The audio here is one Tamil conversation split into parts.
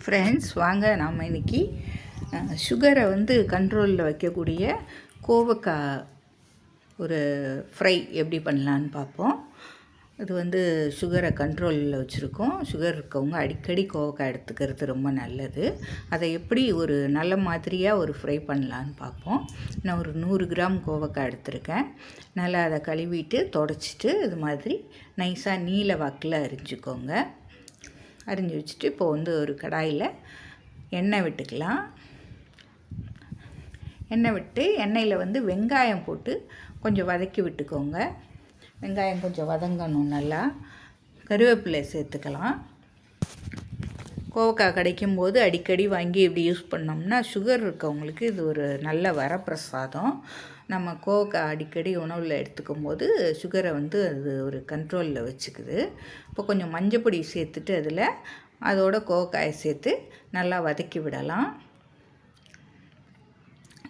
ஃப்ரெண்ட்ஸ், வாங்க நாம் இன்றைக்கி சுகரை கண்ட்ரோலில் வைக்கக்கூடிய கோவக்காய் ஒரு ஃப்ரை எப்படி பண்ணலான்னு பார்ப்போம். இது சுகரை கண்ட்ரோலில் வச்சுருக்கோம். சுகர் இருக்கவங்க அடிக்கடி கோவக்காய் எடுத்துக்கிறது ரொம்ப நல்லது. அதை எப்படி ஒரு நல்ல மாதிரியாக ஒரு ஃப்ரை பண்ணலான்னு பார்ப்போம். நான் ஒரு 100 கிராம் கோவக்காய் எடுத்திருக்கேன். நல்லா அதை கழுவிட்டு தொடச்சிட்டு இது மாதிரி நைஸாக நீல வாக்கில் அரிஞ்சிக்கோங்க. அரிஞ்சு வச்சுட்டு இப்போ ஒரு கடாயில் எண்ணெய் விட்டுக்கலாம். எண்ணெய் விட்டு எண்ணெயில் வெங்காயம் போட்டு கொஞ்சம் வதக்கி விட்டுக்கோங்க. வெங்காயம் கொஞ்சம் வதங்கணும். நல்லா கருவேப்பிலை சேர்த்துக்கலாம். கோவக்காய் கிடைக்கும்போது அடிக்கடி வாங்கி இப்படி யூஸ் பண்ணோம்னா சுகர் இருக்கவங்களுக்கு இது ஒரு நல்ல வரப்பிரசாதம். நம்ம கோவக்காய் அடிக்கடி உணவில் எடுத்துக்கும் போது சுகரை அது ஒரு கண்ட்ரோலில் வச்சுக்குது. இப்போ கொஞ்சம் மஞ்சப்பொடி சேர்த்துட்டு அதோட கோவக்காயை சேர்த்து நல்லா வதக்கி விடலாம்.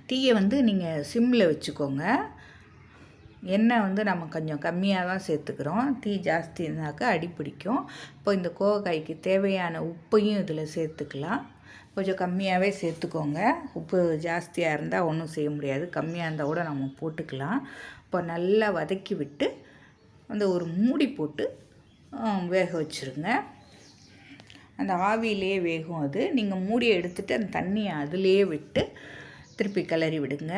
தீயை நீங்கள் சிம்மில் வச்சுக்கோங்க. எண்ணெய் நம்ம கொஞ்சம் கம்மியாக தான் சேர்த்துக்கிறோம். தீ ஜாஸ்தி இருந்தாக்கா அடி பிடிக்கும். இப்போ இந்த கோவக்காய்க்கு தேவையான உப்பையும் இதில் சேர்த்துக்கலாம். கொஞ்சம் கம்மியாகவே சேர்த்துக்கோங்க. உப்பு ஜாஸ்தியாக இருந்தால் ஒன்றும் செய்ய முடியாது. கம்மியாக இருந்தால் கூட நம்ம போட்டுக்கலாம். இப்போ நல்லா வதக்கி விட்டு ஒரு மூடி போட்டு வேக வச்சுருங்க. அந்த ஆவியிலே வேகும். அது நீங்கள் மூடியை எடுத்துகிட்டு அந்த தண்ணியை அதிலேயே விட்டு திருப்பி கிளறி விடுங்க.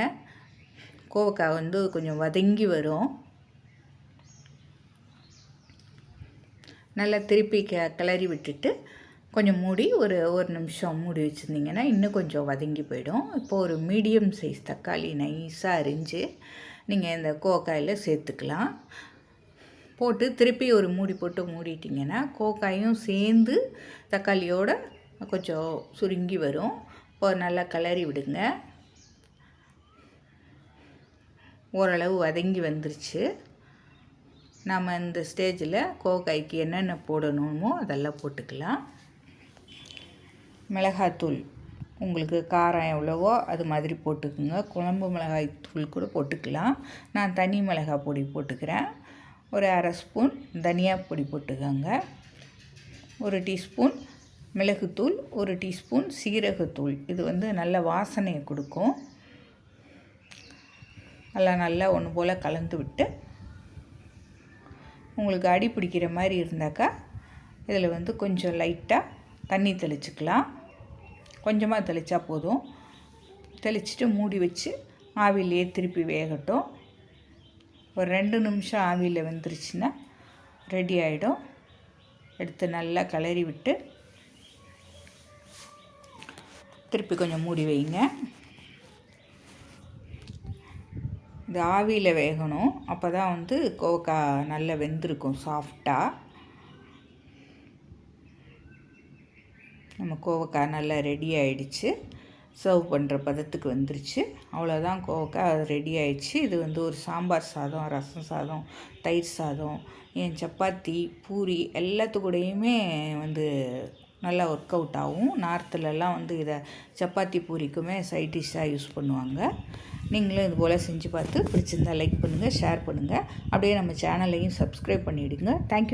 கோவக்காய் கொஞ்சம் வதங்கி வரும். நல்லா திருப்பி கிளறி விட்டுட்டு கொஞ்சம் மூடி ஒரு நிமிஷம் மூடி வச்சுருந்திங்கன்னா இன்னும் கொஞ்சம் வதங்கி போயிடும். இப்போது ஒரு மீடியம் சைஸ் தக்காளி நைஸாக அரிஞ்சு நீங்கள் இந்த கோவக்காயில் சேர்த்துக்கலாம். போட்டு திருப்பி ஒரு மூடி போட்டு மூடிட்டிங்கன்னா கோவக்காயும் சேர்ந்து தக்காளியோடு கொஞ்சம் சுருங்கி வரும். இப்போ நல்லா கிளறி விடுங்க. ஓரளவு வதங்கி வந்துருச்சு. நம்ம இந்த ஸ்டேஜில் கோவக்காய்க்கு என்னென்ன போடணுமோ அதெல்லாம் போட்டுக்கலாம். மிளகாத்தூள் உங்களுக்கு காரம் எவ்வளவோ அது மாதிரி போட்டுக்குங்க. குழம்பு மிளகாய் தூள் கூட போட்டுக்கலாம். நான் தனி மிளகாய் பொடி போட்டுக்கிறேன். ஒரு 1/2 ஸ்பூன் தனியா பொடி போட்டுக்கோங்க. 1 டீஸ்பூன் மிளகுத்தூள், 1 டீஸ்பூன் சீரகத்தூள். இது நல்ல வாசனையை கொடுக்கும். நல்லா ஒன்று போல் கலந்து விட்டு உங்களுக்கு அடி பிடிக்கிற மாதிரி இருந்தாக்கா இதில் கொஞ்சம் லைட்டாக தண்ணி தெளிச்சுக்கலாம். கொஞ்சமாக தெளித்தா போதும். தெளிச்சுட்டு மூடி வச்சு ஆவிலேயே திருப்பி வேகட்டும். ஒரு 2 நிமிஷம் ஆவியில் வெந்துருச்சுன்னா ரெடி ஆகிடும். எடுத்து நல்லா கிளறி விட்டு திருப்பி கொஞ்சம் மூடி வைங்க. இது ஆவியில் வேகணும். அப்போ தான் கோவக்காய் நல்லா வெந்திருக்கும் சாஃப்டாக. நம்ம கோவக்காய் நல்லா ரெடி ஆகிடுச்சு. சர்வ் பண்ணுற பதத்துக்கு வந்துருச்சு. அவ்வளோதான், கோவக்காய் ரெடி ஆகிடுச்சு. இது ஒரு சாம்பார் சாதம், ரசம் சாதம், தயிர் சாதம், சப்பாத்தி, பூரி எல்லாத்துக்கூடையுமே நல்லா ஒர்க் அவுட் ஆகும். நார்த்துலலாம் இதை சப்பாத்தி பூரிக்குமே சைட் டிஷ்ஷாக யூஸ் பண்ணுவாங்க. நீங்களும் இது போல் செஞ்சு பார்த்து பிடிச்சிருந்தால் லைக் பண்ணுங்கள், ஷேர் பண்ணுங்கள். அப்படியே நம்ம சேனலையும் சப்ஸ்கிரைப் பண்ணிவிடுங்க. தேங்க்யூ.